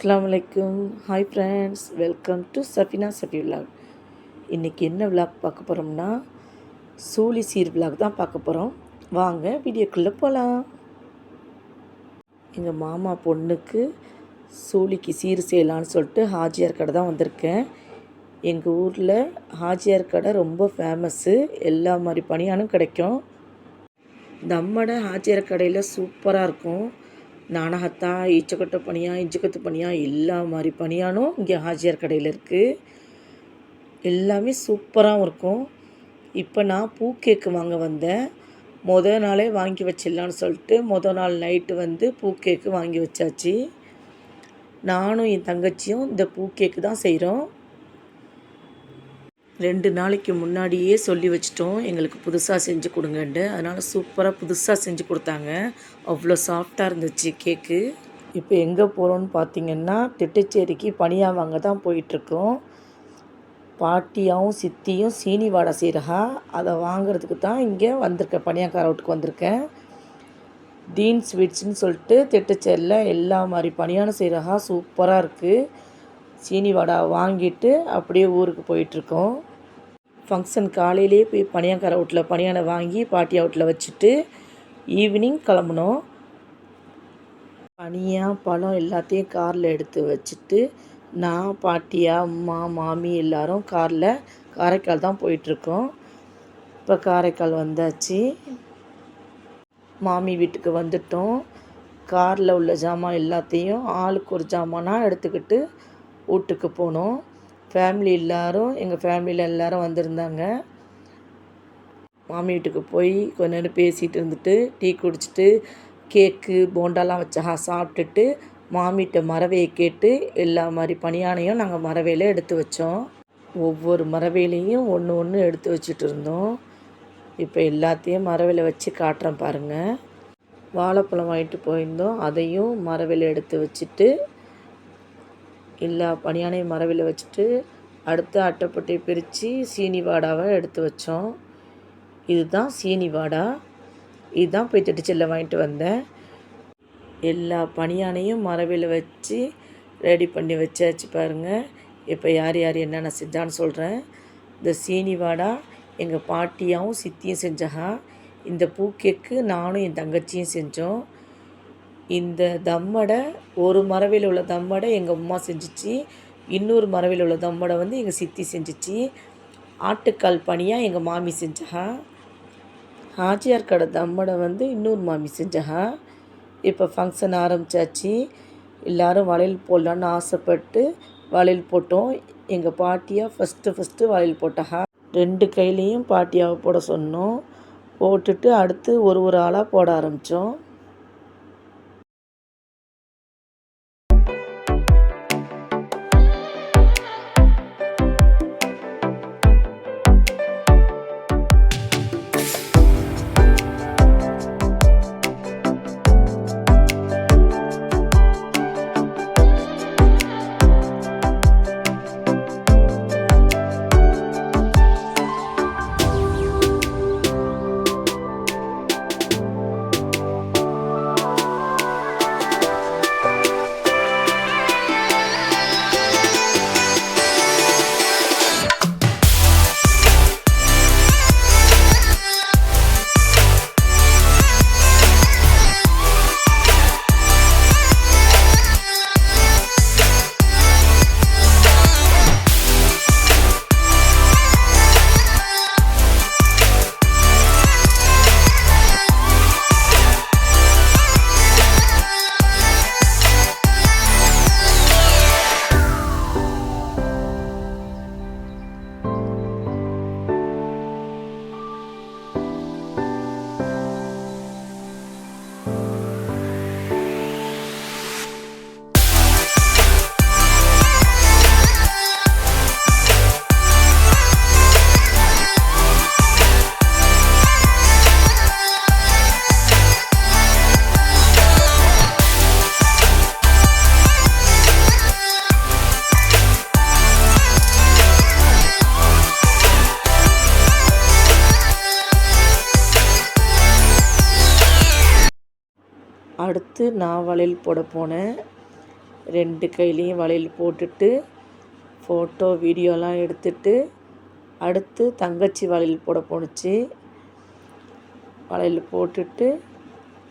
அஸ்ஸலாமு அலைக்கும். Hi friends, welcome to Safina Safi vlog. இன்றைக்கி என்ன விலாக் பார்க்க போகிறோம்னா, சூழி சீர் விலாக் தான் பார்க்க போகிறோம். வாங்க வீடியோக்குள்ளே போகலாம். எங்கள் மாமா பொண்ணுக்கு சூழிக்கு சீர் செய்யலான்னு சொல்லிட்டு ஹாஜியார் கடை தான் வந்திருக்கேன். எங்கள் ஊரில் ஹாஜியார் கடை ரொம்ப ஃபேமஸ்ஸு. எல்லா மாதிரி பணியாரம் கிடைக்கும். நம்மட ஹாஜியார் கடையில் சூப்பராக இருக்கும். நானகத்தா, ஈச்சக்கொட்டை பனியா, இஞ்சிக்கொத்து பனியா, எல்லா மாதிரி பனியானும் இங்கே ஹாஜியார் கடையில் இருக்குது. எல்லாமே சூப்பராகவும் இருக்கும். இப்போ நான் பூ கேக்கு வாங்க வந்தேன். நாளே வாங்கி வச்சிடலான்னு சொல்லிட்டு நாள் நைட்டு பூ கேக்கு வாங்கி வச்சாச்சு. நானும் என் தங்கச்சியும் இந்த பூ கேக்கு தான் செய்கிறோம். 2 நாளைக்கு முன்னாடியே சொல்லி வச்சிட்டோம், எங்களுக்கு புதுசாக செஞ்சு கொடுங்கன்ட்டு. அதனால் சூப்பராக புதுசாக செஞ்சு கொடுத்தாங்க. அவ்வளோ சாஃப்டாக இருந்துச்சு கேக்கு. இப்போ எங்கே போகிறோன்னு பார்த்தீங்கன்னா, திட்டச்சேரிக்கு பனியா வாங்க தான் போயிட்டுருக்கோம். பாட்டியாவும் சித்தியும் சீனி வாடை செய்கிறா, அதை வாங்கிறதுக்கு தான் இங்கே வந்திருக்கேன். பனியாக்கார வீட்டுக்கு வந்திருக்கேன். டீன் ஸ்வீட்ஸ்ன்னு சொல்லிட்டு திட்டச்சேரியில் எல்லா மாதிரி பனியானம் செய்கிறா, சூப்பராக இருக்குது. சீனி வடை வாங்கிட்டு அப்படியே ஊருக்கு போயிட்டுருக்கோம். ஃபங்க்ஷன் காலையிலேயே போய் பனியாக்கார வீட்டில் பனியானை வாங்கி பாட்டியா வீட்டில் வச்சுட்டு ஈவினிங் கிளம்புனோம். பனியா பழம் எல்லாத்தையும் காரில் எடுத்து வச்சுட்டு நான், பாட்டியா, அம்மா, மாமி எல்லோரும் காரில் காரைக்கால் தான் போயிட்டுருக்கோம். இப்போ காரைக்கால் வந்தாச்சு. மாமி வீட்டுக்கு வந்துட்டோம். காரில் உள்ள ஜாமான் எல்லாத்தையும் ஆளுக்கு ஒரு ஜாமானாக எடுத்துக்கிட்டு வீட்டுக்கு போனோம். ஃபேமிலி எல்லோரும், எங்கள் ஃபேமிலியில் எல்லோரும் வந்திருந்தாங்க. மாமி வீட்டுக்கு போய் கொஞ்ச நேரம் பேசிகிட்டு இருந்துட்டு டீ குடிச்சிட்டு கேக்கு போண்டாலாம் வச்சா சாப்பிட்டுட்டு மாமிகிட்ட மரவையை கேட்டு எல்லா மாதிரி பனியானையும் நாங்கள் மரவையில் எடுத்து வச்சோம். ஒவ்வொரு மரவையிலையும் ஒன்று ஒன்று எடுத்து வச்சுட்டு இருந்தோம். இப்போ எல்லாத்தையும் மரவையில் வச்சு காட்டுறேன் பாருங்கள். வாழைப்பழம் வாங்கிட்டு போயிருந்தோம், அதையும் மரவையில் எடுத்து வச்சுட்டு எல்லா பனியானையும் மரவில் வச்சுட்டு அடுத்து அட்டைப்பட்டியை பிரித்து சீனி வாடாவை எடுத்து வச்சோம். இதுதான் சீனி வாடா. இதுதான் போய் திட்டுச்செல்ல வாங்கிட்டு வந்தேன். எல்லா பனியானையும் மரவில் வச்சு ரெடி பண்ணி வச்சாச்சு பாருங்கள். இப்போ யார் யார் என்னென்ன செஞ்சான்னு சொல்கிறேன். இந்த சீனி வாடா எங்கள் பாட்டியாவும் சித்தியும் செஞ்சாங்க. இந்த பூ கேக்கு நானும் என் தங்கச்சியும் செஞ்சோம். இந்த தம்மடை ஒரு மரவில் உள்ள தம்மடை எங்கள் அம்மா செஞ்சிச்சு, இன்னொரு மரவில் உள்ள தம்மடை எங்கள் சித்தி செஞ்சிச்சு. ஆட்டுக்கால் பனியாக எங்கள் மாமி செஞ்சா. ஹாஜியார் கடை தம்மடை இன்னொரு மாமி செஞ்சா. இப்போ ஃபங்க்ஷன் ஆரம்பித்தாச்சு. எல்லோரும் வளையல் போடலான்னு ஆசைப்பட்டு வளையல் போட்டோம். எங்கள் பாட்டியாக ஃபஸ்ட்டு வளையல் போட்டா. 2 கையிலையும் பாட்டியாவை போட சொன்னோம். போட்டுட்டு அடுத்து ஒரு ஆளாக போட ஆரம்பித்தோம். அடுத்து நான் வளையல் போட போனேன். 2 கையிலையும் வளையல் போட்டுட்டு ஃபோட்டோ வீடியோலாம் எடுத்துட்டு அடுத்து தங்கச்சி வளையல் போட போணுச்சு. வளையல் போட்டுட்டு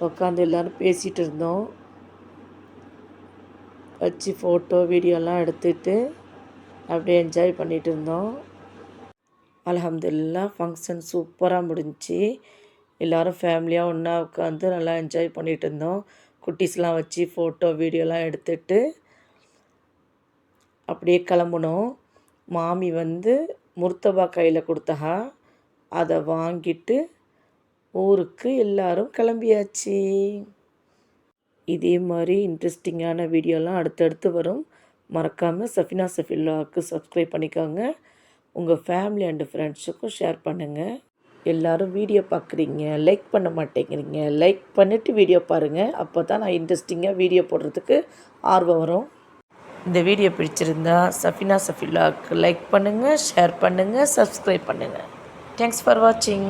உட்காந்து எல்லோரும் பேசிகிட்டு இருந்தோம். வச்சு ஃபோட்டோ வீடியோலாம் எடுத்துட்டு அப்படியே என்ஜாய் பண்ணிகிட்டு இருந்தோம். அல்ஹம்துலில்லாஹ் ஃபங்க்ஷன் சூப்பராக முடிஞ்சிச்சு. எல்லோரும் ஃபேமிலியாக ஒன்றா உட்காந்து நல்லா என்ஜாய் பண்ணிகிட்டு இருந்தோம். குட்டீஸ்லாம் வச்சு ஃபோட்டோ வீடியோலாம் எடுத்துட்டு அப்படியே கிளம்புனோம். மாமி வந்து முர்த்தபா கையில் கொடுத்தா, அதை வாங்கிட்டு ஊருக்கு எல்லோரும் கிளம்பியாச்சு. இதே மாதிரி இன்ட்ரெஸ்டிங்கான வீடியோலாம் அடுத்தடுத்து வரும். மறக்காமல் சஃபினா சஃபில்லாவுக்கு சப்ஸ்கிரைப் பண்ணிக்கோங்க. உங்கள் ஃபேமிலி அண்டு ஃப்ரெண்ட்ஸுக்கும் ஷேர் பண்ணுங்கள். எல்லோரும் வீடியோ பார்க்குறீங்க, லைக் பண்ண மாட்டேங்கிறீங்க. லைக் பண்ணிவிட்டு வீடியோ பாருங்கள். அப்போ தான் நான் இன்ட்ரெஸ்டிங்காக வீடியோ போடுறதுக்கு ஆர்வம் வரும். இந்த வீடியோ பிடிச்சிருந்தா சஃபினா சஃபில்லாவுக்கு லைக் பண்ணுங்கள், ஷேர் பண்ணுங்கள், சப்ஸ்கிரைப் பண்ணுங்கள். தேங்க்ஸ் ஃபார் வாட்சிங்.